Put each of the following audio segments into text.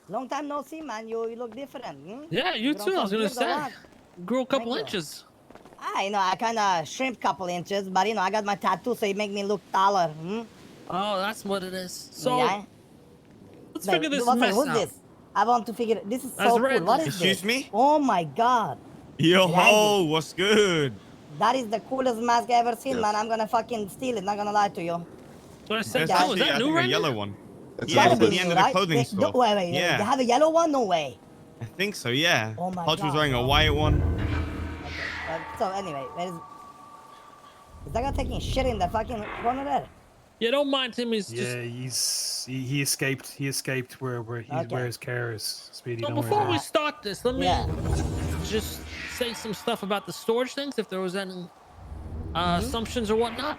Long time no see, man. You look different. Yeah, you Grown too. I was some gonna beard or say, what? grew a couple Thank you. inches. I kind of shrimp couple inches, but I got my tattoo, so it make me look taller. Oh, that's what it is. So Yeah. let's Wait, figure this one second. mess Who's out. this? I want to figure. This is That's so cool. What Randy. is this? Excuse me? Oh my god, Yo Randy. ho, what's good? That is the coolest mask I ever seen, man. Yes. I'm gonna fucking steal it. Not gonna lie to you. So I There's sent Okay. you. Is actually, that I new, think, a Randy? yellow one. It's Yeah, Gotta it's another at be the new, end of the right? clothing store. Wait. They Yeah, have a yellow one? No way. I think so, yeah. Oh my Hodge was god, wearing a bro. white one. Okay. So anyway, is that guy taking shit in the fucking corner there? Yeah, don't mind him. He's just. Yeah, he escaped. He escaped where Okay. his car is. Speedy, So don't worry before about we it. start this, let Yeah. me just say some stuff about the storage things, if there was any assumptions or whatnot.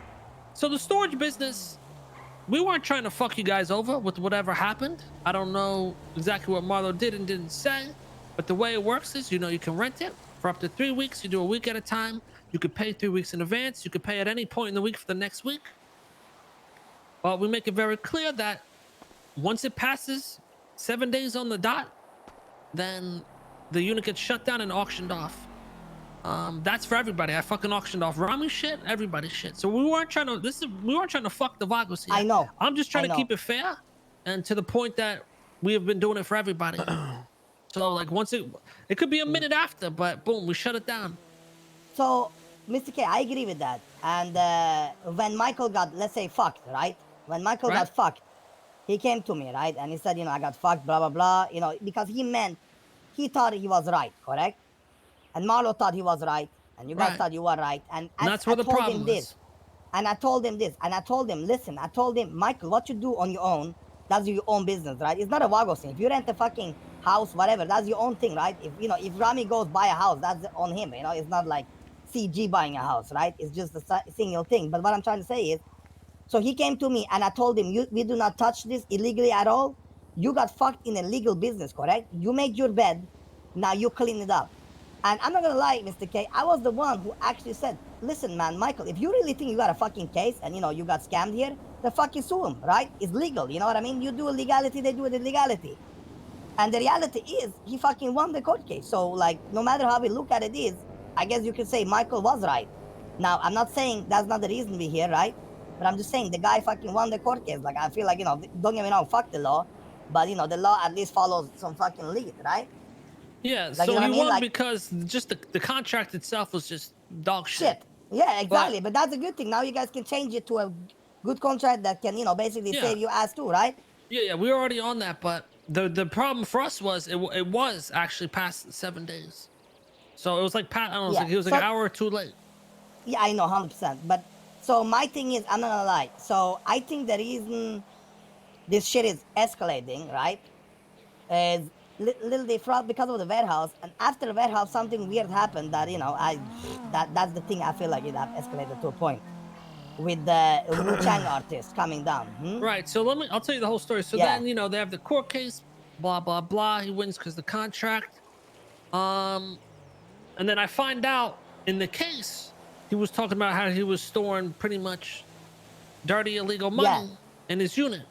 So the storage business, we weren't trying to fuck you guys over with whatever happened. I don't know exactly what Marlo did and didn't say, but the way it works is, you can rent it for up to 3 weeks. You do a week at a time. You could pay 3 weeks in advance. You could pay at any point in the week for the next week. But we make it very clear that once it passes 7 days on the dot, then the unit gets shut down and auctioned off. That's for everybody. I fucking auctioned off Rami shit, everybody shit. So we weren't trying to fuck the Vagos here. I know. I'm just trying I to keep know. it fair and to the point that we have been doing it for everybody. So like once it could be a minute after, but boom, we shut it down. So, Mr. K, I agree with that. And when Michael got, let's say, fucked, right? When Michael Right. got fucked, he came to me, right? And he said, I got fucked, blah, blah, blah. Because he thought he was right, correct? And Marlo thought he was right. And you guys Right. thought you were right. And And that's where the told him problem this. is. And I told him this. And I told him, listen, Michael, what you do on your own, that's your own business, right? It's not a Vago thing. If you rent a fucking house, whatever, that's your own thing, right? If Rami goes buy a house, that's on him. It's not like CG buying a house, right? It's just a single thing. But what I'm trying to say is, so he came to me and I told him, we do not touch this illegally at all. You got fucked in a legal business, correct? You make your bed, now you clean it up. And I'm not gonna lie, Mr. K, I was the one who actually said, listen, man, Michael, if you really think you got a fucking case and you got scammed here, then fucking sue him, right? It's legal, you know what I mean? You do illegality, they do it illegality. And the reality is, he fucking won the court case. So, like, no matter how we look at it is, I guess you could say Michael was right. Now, I'm not saying that's not the reason we're here, right? But I'm just saying the guy fucking won the court case. Like, I feel like, don't get me wrong, fuck the law. But, the law at least follows some fucking lead, right? Yeah, Like, so he won Like, because just the contract itself was just dog shit. Yeah, exactly. But that's a good thing. Now you guys can change it to a good contract that can, basically save you ass too, right? Yeah, we were already on that, but the problem for us was it was actually past 7 days. So it was like I don't know, he was like an hour or two late. Yeah, I know, 100%. But so my thing is, I'm not gonna lie. So I think the reason this shit is escalating, right, is little different because of the warehouse. And after the warehouse, something weird happened that that's the thing. I feel like it escalated to a point with the Wu Chang artist coming down. Right. So I'll tell you the whole story. So then they have the court case, blah blah blah. He wins because the contract. And then I find out in the case he was talking about how he was storing pretty much dirty illegal money in his unit.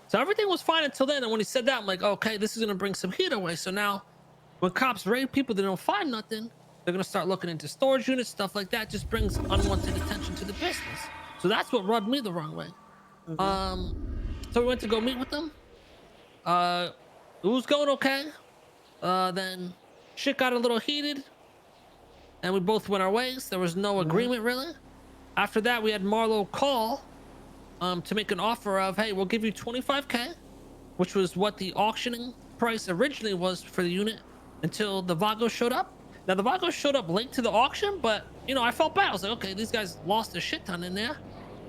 So everything was fine until then. And when he said that, I'm like, okay, this is gonna bring some heat away. So now when cops raid people, they don't find nothing. They're gonna start looking into storage units, stuff like that. Just brings unwanted attention to the business. So that's what rubbed me the wrong way. So we went to go meet with them. It was going okay. Then shit got a little heated, and we both went our ways. There was no agreement really. After that, we had Marlo call to make an offer of, hey, we'll give you 25K, which was what the auctioning price originally was for the unit until the Vago showed up. Now the Vago showed up late to the auction, but I felt bad. I was like, okay, these guys lost a shit ton in there.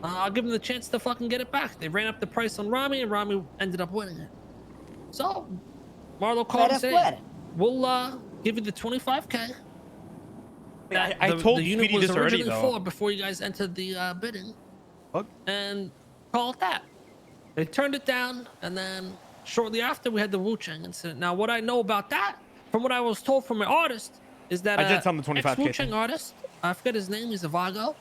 I'll give them the chance to fucking get it back. They ran up the price on Rami, and Rami ended up winning it. So Marlo called and said, we'll give you the 25K. I told the unit Speedy was this already, originally though. for before you guys entered the bidding. What? And call it that. They turned it down, and then shortly after we had the Wu Chang incident. Now, what I know about that, from what I was told from an artist, is that I did tell him the 25K Wu Chang thing. artist, I forget his name, he's a Vago,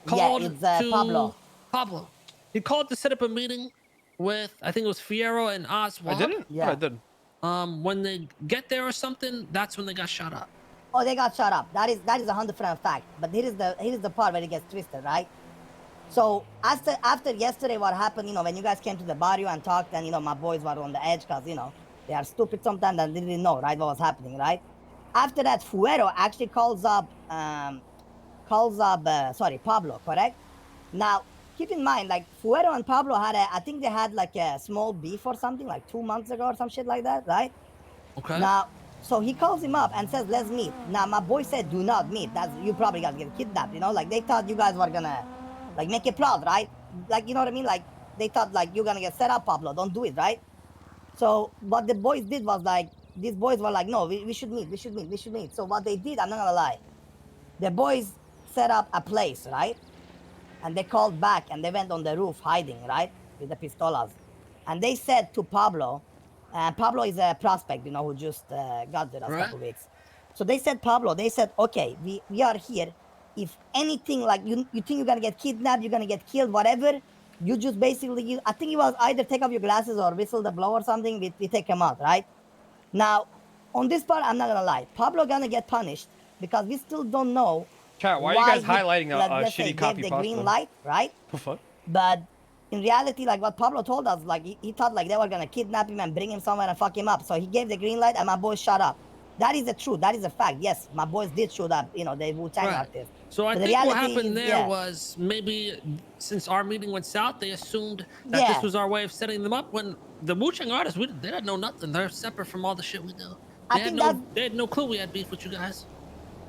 called it's to Pablo. He called to set up a meeting with, I think it was Fierro and Oswald. I didn't? Yeah. What I did. When they get there or something, that's when they got shot up. Oh, they got shot up. That is 100% fact. But here is the part where it gets twisted, right? So after yesterday, what happened? When you guys came to the barrio and talked, and my boys were on the edge because they are stupid sometimes and they didn't know right what was happening, right? After that, Fuero actually calls up Pablo, correct? Now keep in mind, like Fuero and Pablo I think they had like a small beef or something like 2 months ago or some shit like that, right? Okay. Now, so he calls him up and says, "Let's meet." Now, my boy said, "Do not meet. That's you probably gonna get kidnapped." Like they thought you guys were gonna, like, make it proud, right? Like, you know what I mean? Like they thought like you're gonna get set up, Pablo. Don't do it, right? So what the boys did was like these boys were like, "No, we should meet. We should meet. We should meet." So what they did, I'm not gonna lie, the boys set up a place, right? And they called back and they went on the roof hiding, right, with the pistolas, and they said to Pablo. Pablo is a prospect, who just got there a couple weeks. So they said, okay, we are here. If anything, like you think you're gonna get kidnapped, you're gonna get killed, whatever, you just basically, I think it was either take off your glasses or whistle the blow or something. We take him out, right? Now, on this part, I'm not gonna lie, Pablo gonna get punished because we still don't know. Chat, why are you guys highlighting a let's say, shitty copy gave the pasta? green light, right? What? But in reality, like what Pablo told us, like he thought like they were gonna kidnap him and bring him somewhere and fuck him up. So he gave the green light and my boys shut up. That is the truth. That is a fact. Yes, my boys did shoot up, the Wu-Tang artists. So I think what happened there was maybe since our meeting went south, they assumed that this was our way of setting them up. When the Wu-Tang artists, they didn't know nothing. They're separate from all the shit we do. They had no clue we had beef with you guys.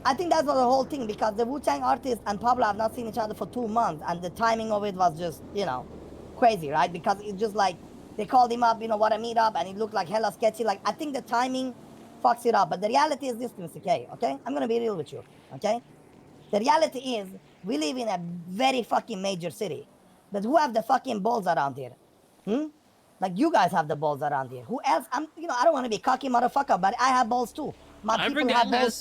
I think that's the whole thing, because the Wu-Tang artists and Pablo have not seen each other for 2 months, and the timing of it was just, crazy, right? Because it's just like they called him up, what a meet up, and it looked like hella sketchy. Like I think the timing fucks it up. But the reality is this, Mr. K, okay? I'm gonna be real with you, okay? The reality is we live in a very fucking major city. But who have the fucking balls around here? Like you guys have the balls around here. Who else? I don't want to be cocky motherfucker, but I have balls too. Every gang has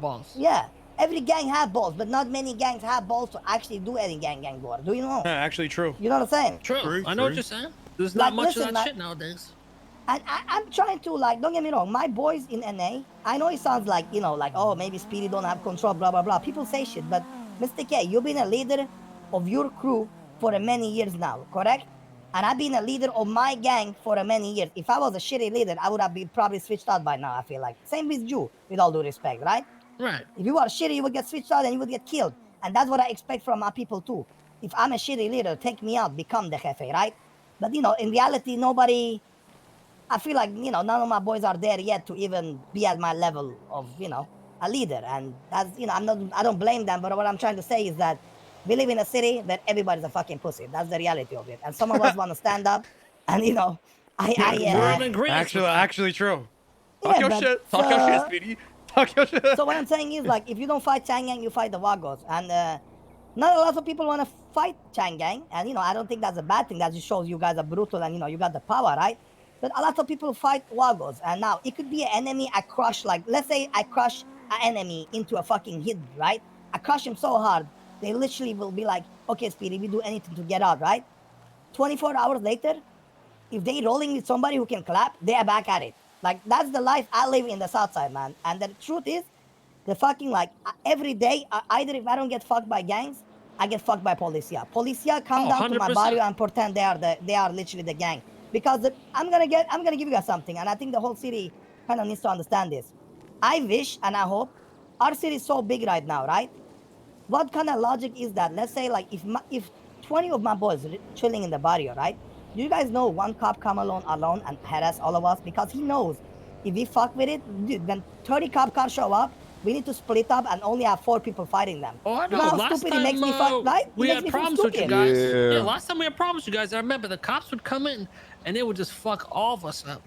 balls. Yeah. Every gang have balls, but not many gangs have balls to actually do any gang work. Do you know? Actually true. You know what I'm saying? True. I know what you're saying. There's not much of that shit nowadays. And I'm trying to, like, don't get me wrong, my boys in NA, I know it sounds like, like, oh, maybe Speedy don't have control, blah, blah, blah. People say shit, but Mr. K, you've been a leader of your crew for many years now, correct? And I've been a leader of my gang for many years. If I was a shitty leader, I would have been probably switched out by now, I feel like. Same with you, with all due respect, right? Right. If you are shitty, you would get switched out and you would get killed. And that's what I expect from my people too. If I'm a shitty leader, take me out, become the jefe, right? But, in reality, nobody... I feel like, none of my boys are there yet to even be at my level of, a leader. And that's, I don't blame them, but what I'm trying to say is that we live in a city that everybody's a fucking pussy. That's the reality of it. And some of us want to stand up and, Actually true. Talk your shit. Talk your shit, Speedy. Talk your shit. So what I'm saying is, like, if you don't fight Chang Gang, you fight the Wagos. And not a lot of people want to fight Chang Gang. And, I don't think that's a bad thing. That just shows you guys are brutal and, you got the power, right? But a lot of people fight Wagos, and now it could be an enemy I crush, like, let's say I crush an enemy into a fucking hit, right? I crush him so hard, they literally will be like, okay, Speedy, we do anything to get out, right? 24 hours later, if they rolling with somebody who can clap, they are back at it. Like, that's the life I live in the South Side, man. And the truth is, the fucking, like, every day, either if I don't get fucked by gangs, I get fucked by Policia. Policia come down 100%. to my barrio and pretend they are literally the gang. Because I'm gonna give you guys something, and I think the whole city kind of needs to understand this. I wish and I hope our city is so big right now, right? What kind of logic is that? Let's say, like, if 20 of my boys chilling in the barrio, right? Do you guys know one cop come alone and harass all of us? Because he knows if we fuck with it, dude, when 30 cars show up, we need to split up and only have 4 people fighting them. Oh, I know. You know how Last stupid time, it makes me fuck, right? We had problems with you guys. Yeah, last time we had problems with you guys, I remember the cops would come in and they would just fuck all of us up.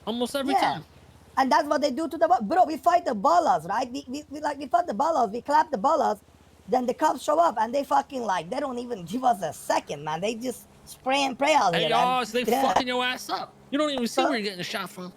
Almost every time. And that's what they do to the... Bro, we fight the ballas, right? We fight the ballas, we clap the ballas, then the cops show up and they fucking, like, they don't even give us a second, man. They just spray and pray out here. Hey, so they fucking your ass up. You don't even see where you're getting shot from.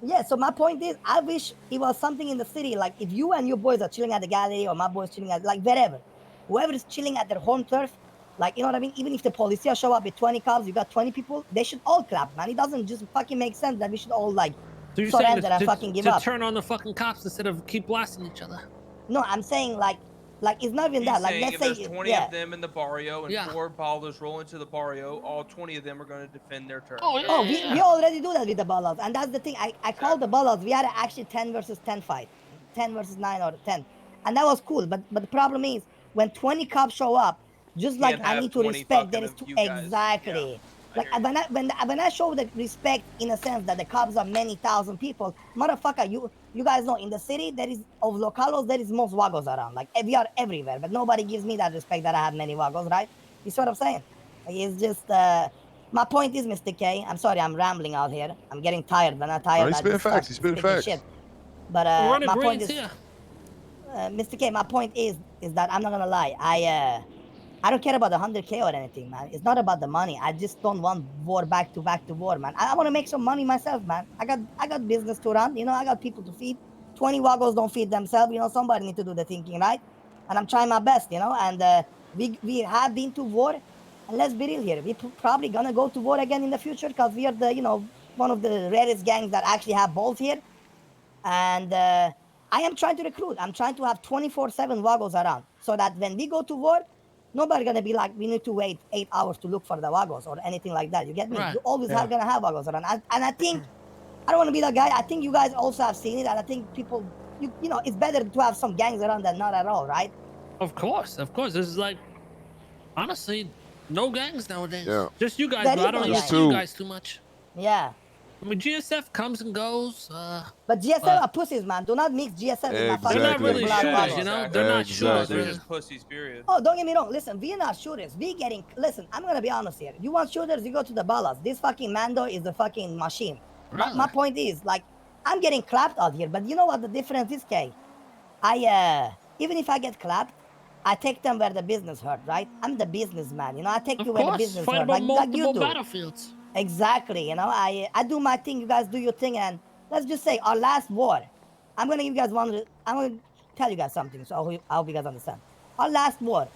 Yeah, so my point is, I wish it was something in the city, like if you and your boys are chilling at the gallery or my boys chilling at, like, wherever, whoever is chilling at their home turf, like, you know what I mean? Even if the police show up with 20 cops, you got 20 people, they should all clap, man. It doesn't just fucking make sense that we should all, like, So you're saying surrender and fucking give to up. turn on the fucking cops instead of keep blasting each other? No, I'm saying like it's not even He's that. Like saying let's if say there's 20 yeah. of them in the barrio and Yeah. 4 ballers roll into the barrio, all 20 of them are going to defend their turn. Oh, yeah. Oh, we already do that with the ballas, and that's the thing. I called the Exactly. ballas. We had actually 10 versus 10 fight, 10 versus 9 or 10, and that was cool. But the problem is when 20 cops show up, just like Can't I have need to 20 respect. There fucking is of to you guys. exactly. Yeah, I Like hear you. when I show the respect in a sense that the cops are many thousand people, motherfucker, you guys know in the city there is of localos there is most wagos around. Like we are everywhere, but nobody gives me that respect that I have many wagos, right? You see what I'm saying? Like, it's just my point is, Mr. K. I'm sorry, I'm rambling out here. I'm getting tired. When I'm No, tired, he's I spitting just facts. start He's spitting speaking facts. shit. But We're running my point brains is, here. Mr. K, my point is that I'm not gonna lie. I don't care about the 100K or anything, man. It's not about the money. I just don't want war back to war, man. I want to make some money myself, man. I got business to run. You know, I got people to feed. 20 wagos don't feed themselves. You know, somebody need to do the thinking, right? And I'm trying my best, you know. And we have been to war, and let's be real here. We probably gonna go to war again in the future because we are the one of the rarest gangs that actually have balls here. And I am trying to recruit. I'm trying to have 24/7 wagos around so that when we go to war, nobody gonna be like, we need to wait 8 hours to look for the wagos or anything like that. You get me? Right. You always Yeah. have gonna have wagos around. And I think I don't want to be that guy. I think you guys also have seen it, and I think people, you know, it's better to have some gangs around than not at all, right? Of course. This is like, honestly, no gangs nowadays. Yeah. Just you guys, There but is I don't no even gang. see you Too. guys too much. Yeah. I mean, GSF comes and goes. But GSL are pussies, man. Do not mix GSL with my fucking They're not really triple R shooters, wagos. you know? exactly. They're not shooters, They're really. just pussies, period. Oh, don't get me wrong. Listen, we are not shooters. We getting listen. I'm gonna be honest here. You want shooters? You go to the ballas. This fucking Mando is a fucking machine. But my Really? point is, like, I'm getting clapped out here. But you know what the difference is, Kay? Even if I get clapped, I take them where the business hurt, right? I'm the businessman. You know, I take Of you where the course. business Fight hurt, about like you multiple do. battlefields. Exactly. You know, I do my thing. You guys do your thing, and let's just say our last war. I'm gonna give you guys one. I'm gonna tell you guys something. So I hope you guys understand. Our last war,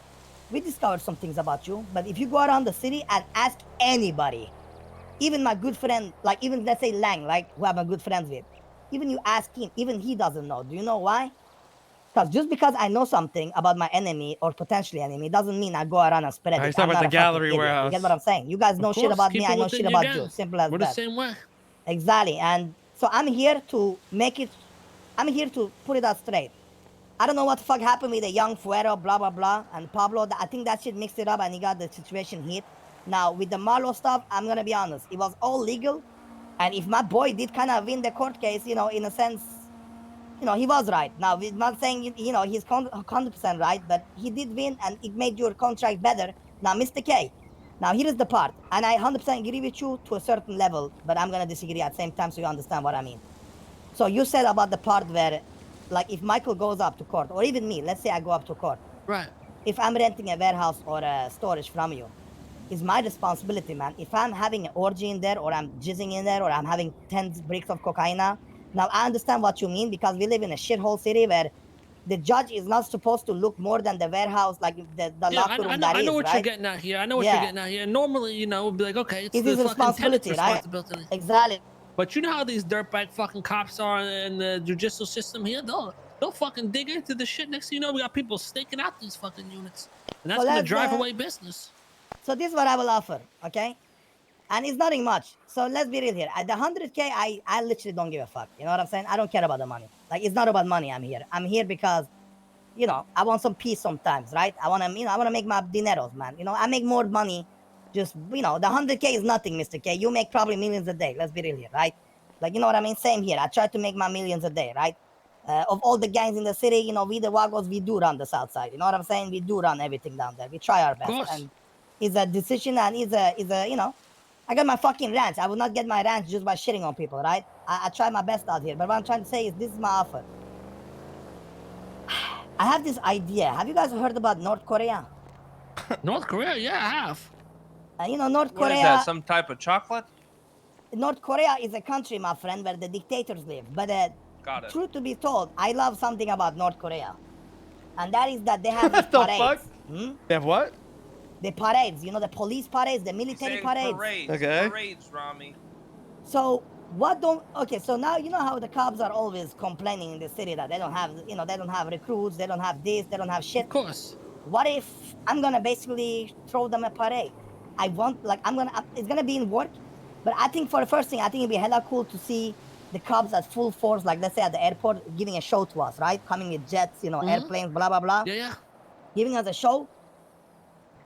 we discovered some things about you. But if you go around the city and ask anybody, even my good friend, like even let's say Lang, like who I'm a good friends with, even you ask him, even he doesn't know. Do you know why? Because just because I know something about my enemy or potentially enemy doesn't mean I go around and spread it. He's talking I'm about not the a fucking gallery idiot. You warehouse. get what I'm saying? You guys know Of shit course, about keep me. it I know within shit your about gang. you. Simple as We're that. the same way. Exactly. And so I'm here to I'm here to put it out straight. I don't know what the fuck happened with the young Fuero, blah, blah, blah, and Pablo. I think that shit mixed it up and he got the situation hit. Now, with the Marlo stuff, I'm going to be honest. It was all legal. And if my boy did kind of win the court case, you know, in a sense, you know, he was right. Now, we're not saying, you know, he's 100% right, but he did win and it made your contract better. Now, Mr. K, now here is the part. And I 100% agree with you to a certain level, but I'm going to disagree at the same time so you understand what I mean. So you said about the part where, like, if Michael goes up to court, or even me, let's say I go up to court. Right. If I'm renting a warehouse or a storage from you, it's my responsibility, man. If I'm having an orgy in there, or I'm jizzing in there, or I'm having 10 bricks of cocaine, now I understand what you mean because we live in a shithole city where the judge is not supposed to look more than the warehouse, like the Yeah, locker room that I know is, what you're right? getting at here. I know what you're Yeah. getting at here. Normally, you know, it'd be like, okay, it's It's the his fucking tenant's responsibility, right? responsibility. Exactly. But you know how these dirtbag fucking cops are in the judicial system here? They'll fucking dig into the shit. Next thing you know, we got people staking out these fucking units. And that's So gonna let's, drive away business. So this is what I will offer, okay? And it's nothing much. So let's be real here. At the 100K, I literally don't give a fuck. You know what I'm saying? I don't care about the money. Like, it's not about money. I'm here. I'm here because, you know, I want some peace sometimes, right? I want to, I want to make my dineros, man. You know, I make more money. Just, you know, the 100K is nothing, Mr. K. You make probably millions a day. Let's be real here, right? Like, you know what I mean? Same here. I try to make my millions a day, right? Of all the gangs in the city, you know, we the Wagos, we do run the south side. You know what I'm saying? We do run everything down there. We try our best. And it's a decision and it's a, you know, I got my fucking ranch. I will not get my ranch just by shitting on people, right? I try my best out here. But what I'm trying to say is this is my offer. I have this idea. Have you guys heard about North Korea? North Korea, yeah, I have. You know, North What Korea. is that? Some type of chocolate? North Korea is a country, my friend, where the dictators live. But Got it. truth to be told, I love something about North Korea. And that is that they have these The parades. fuck? They have what? The parades, you know, the police parades, the military Saying parades. parades. Okay. Parades, Rami. So What don't? Okay, so now you know how the cops are always complaining in the city that they don't have, they don't have recruits, they don't have this, they don't have shit. Of course. What if I'm gonna basically throw them a parade? I want, like, it's gonna be in work, but I think for the first thing, I think it'd be hella cool to see the cops at full force, like let's say at the airport, giving a show to us, right? Coming with jets, airplanes, blah blah blah, Yeah, yeah. giving us a show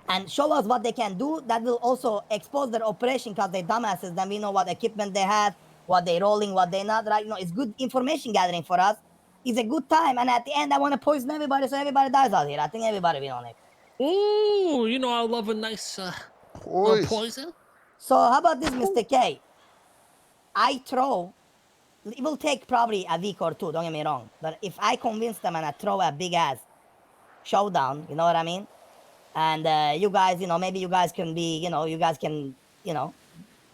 and show us what they can do. That will also expose their operation because they're dumbasses. Then we know what equipment they have, what they're rolling, what they're not, right? It's good information gathering for us. It's a good time. And at the end, I want to poison everybody so everybody dies out here. I think everybody will on it. Ooh, I love a nice poison. So how about this, Mr. K? I throw, it will take probably a week or two, don't get me wrong. But if I convince them and I throw a big ass showdown, you know what I mean? And you guys, maybe you guys can be, you guys can,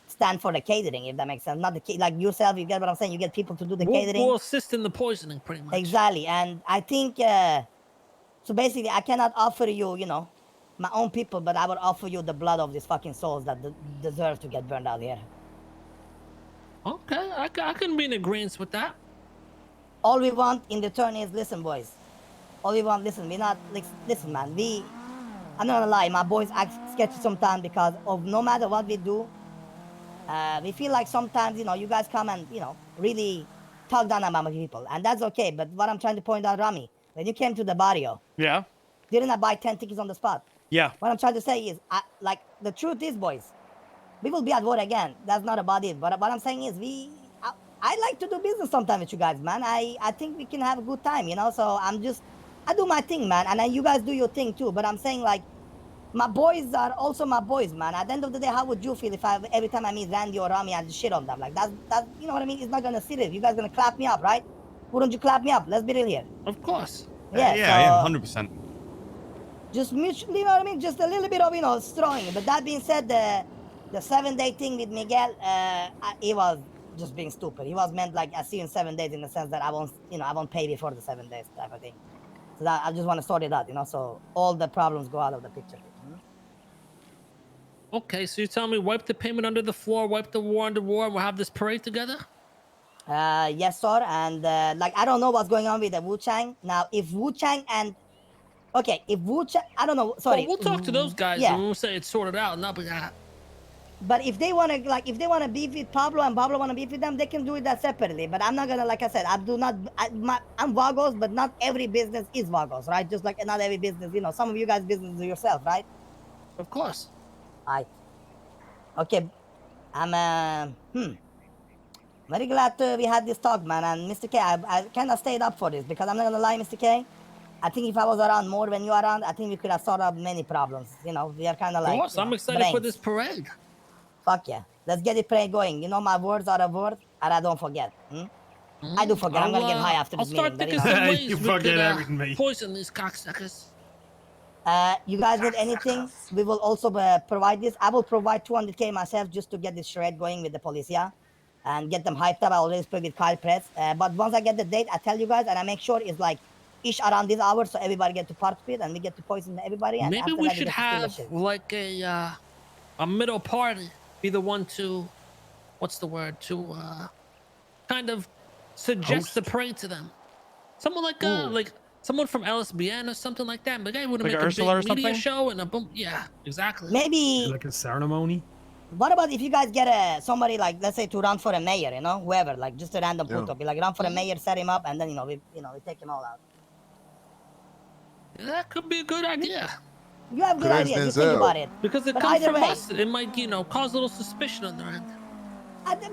stand for the catering, if that makes sense. Not like yourself, you get what I'm saying? You get people to do the catering. We'll assist in the poisoning, pretty much. Exactly. And I think, so basically, I cannot offer you, my own people, but I would offer you the blood of these fucking souls that deserve to get burned out here. Okay, I can be in agreement with that. All we want in return is, listen, boys. All we want, listen, listen, man. I'm not gonna lie, my boys act sketchy sometimes because of no matter what we do, we feel like sometimes, you guys come and, really talk down about my people. And that's okay. But what I'm trying to point out, Rami, when you came to the barrio, Yeah. didn't I buy 10 tickets on the spot? Yeah. What I'm trying to say is, the truth is, boys, we will be at war again. That's not about it. But what I'm saying is, I like to do business sometimes with you guys, man. I think we can have a good time, So I do my thing, man. And then you guys do your thing too. But I'm saying, like, my boys are also my boys, man. At the end of the day, how would you feel if every time I meet Randy or Rami, I just shit on them? Like, that's, you know what I mean? It's not gonna sit it. You guys gonna clap me up, right? Wouldn't you clap me up? Let's be real here. Of course. Yeah, 100%. Just mutually, you know what I mean? Just a little bit of, throwing. But that being said, the 7-day thing with Miguel, he was just being stupid. He was meant like, I see you in 7 days in the sense that I won't pay before the 7 days type of thing. So that I just want to sort it out, so all the problems go out of the picture. Okay, so you tell me wipe the payment under the floor, wipe the war under war, and we'll have this parade together? Yes, sir. And I don't know what's going on with the Wu-Chang. Now, if Wu-Chang and... Okay, if Wu-Chang... I don't know, sorry. Well, we'll talk to those guys and we'll say it's sorted out and not be that. But if they want to, beef with Pablo and Pablo want to beef with them, they can do it that separately. But I'm not going to, like I said, I'm Vagos, but not every business is Vagos, right? Just like not every business, some of you guys business do yourself, right? Of course. Right. Okay. I'm very glad we had this talk, man. And Mr. K, I kind of stayed up for this because I'm not going to lie, Mr. K. I think if I was around more when you are around, I think we could have solved up many problems. We are kind of like. Of course, I'm excited for this parade. Fuck yeah. Let's get the parade going. My words are a word, and I don't forget. I do forget. I'm going to get high after this I'll meeting. start thinking some ways You we forget could everything, mate. poison these cocksuckers. You guys need anything? We will also provide this. I will provide 200K myself just to get this charade going with the police, yeah? And get them hyped up. I already spoke with Kyle Press. But once I get the date, I tell you guys, and I make sure it's like ish around this hour so everybody get to participate and we get to poison everybody. And maybe we should have like a middle party be the one to, what's the word, to kind of suggest the parade to them. Someone like someone from LSBN or something like that. But I would Like make a Ursula big or media something? show and a boom. Yeah, exactly. Maybe Like a ceremony. what about if you guys get somebody like, let's say, to run for a mayor, whoever, like just a random puto, be like run for a mayor, set him up, and then we take him all out. That could be a good idea. You have good ideas. You think about it. Because it But comes either from way- us. It might, cause a little suspicion on their end.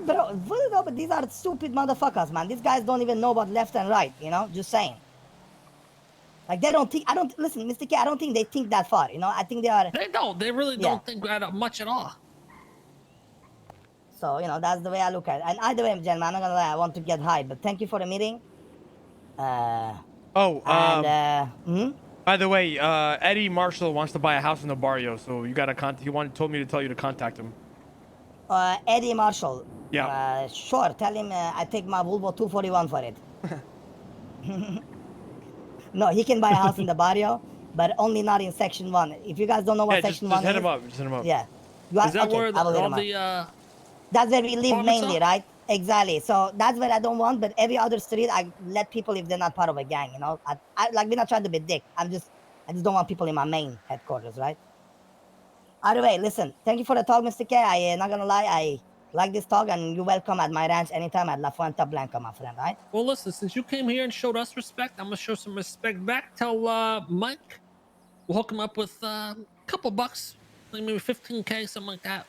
Bro, but these are stupid motherfuckers, man. These guys don't even know about left and right, just saying. Like, they don't think, listen, Mr. K, I don't think they think that far, I think they are. They don't. They really don't think much at all. So, that's the way I look at it. And either way, gentlemen, I'm not gonna lie, I want to get high, but thank you for the meeting. By the way, Eddie Marshall wants to buy a house in the barrio, so you gotta told me to tell you to contact him. Eddie Marshall. Yeah. Sure, tell him I take my Volvo 241 for it. No, he can buy a house in the barrio, but only not in Section 1. If you guys don't know what Section 1 is... Just hit him up. Yeah. Is that where all the That's where we live apartments mainly, are? right? Exactly. So that's what I don't want. But every other street, I let people if they're not part of a gang. You know, I like we're not trying to be dick. I just don't want people in my main headquarters, right? Either way, listen. Thank you for the talk, Mr. K. I not gonna lie, I like this talk, and you're welcome at my ranch anytime at La Fuente Blanca, my friend. Right? Well, listen, since you came here and showed us respect, I'm gonna show some respect back. Tell Mike we'll hook him up with a couple bucks, like maybe 15K, something like that.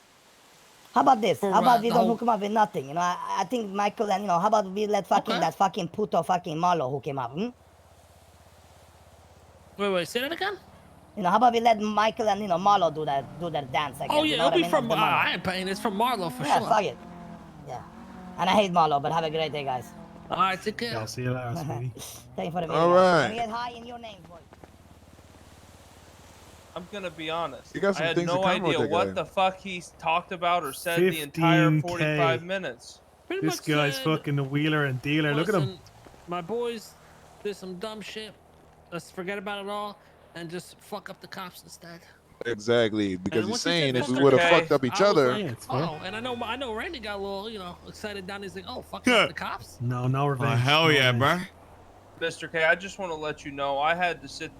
How about this? For, How about we the don't whole- hook him up with nothing? You know, I think Michael and how about we let Okay. that fucking puto fucking Marlo hook him up? Wait, say that again? How about we let Michael and Marlo do their dance again? Oh You yeah, know it'll what be I mean? from. Of the money. I ain't paying. It's from Marlo for Yeah, sure. fuck it. Yeah. And I hate Marlo, but have a great day, guys. All right, take care. I'll see you later, Speedy. Thank you for the meeting. All guys. right. Let me get high in your names, boys. I'm gonna be honest. You got some I had things in no common with idea that what guy. the fuck he talked about or said the entire 15K. 45 minutes. Pretty This much guy's said, fucking the wheeler and dealer. Look at him. listen, my boys did some dumb shit. Let's forget about it all and just fuck up the cops instead. Exactly, because And he's once he said saying if we Mr. would have K, fucked up each I was other, like, Yeah, it's fair. oh, and I know Randy got a little, excited down. He's like, oh, fucking up the cops. No Oh, revenge. hell no yeah, revenge. bro. Mr. K, I just want to let you know I had to sit there